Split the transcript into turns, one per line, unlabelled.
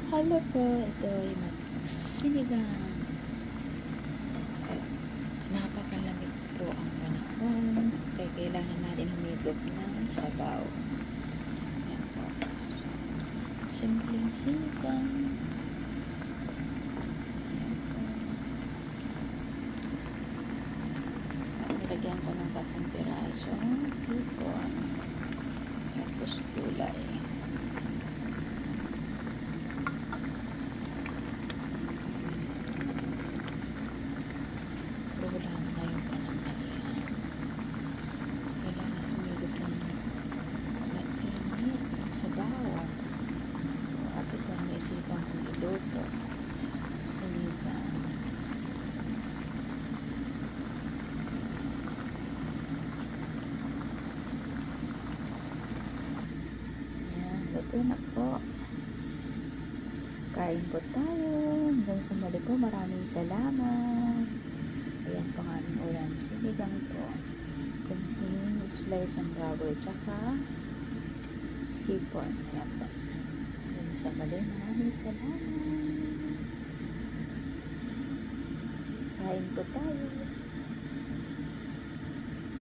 Hello po, ito ay sinigang. At napakalamig po ang panahon, kaya kailangan natin humigop ng sabaw. Yan po. Simpleng sinigang. Yan po. At nilagyan ko ng 3 pirasong hipon. Tapos gulay. Ulam na yung pananghalian. Kailangan tumigop ng mainit at sabaw. At ito ang naisipan kong iluto. Sinigang. Yan, luto na po. Kain po tayo. Hanggang sa muli po, maraming salamat. Ayan po ang aming ulam. Sinigang po. Kunting slice ng baboy. Tsaka hipon. Ayan po. Hanggang sa muli, maraming salamat. Kain po tayo.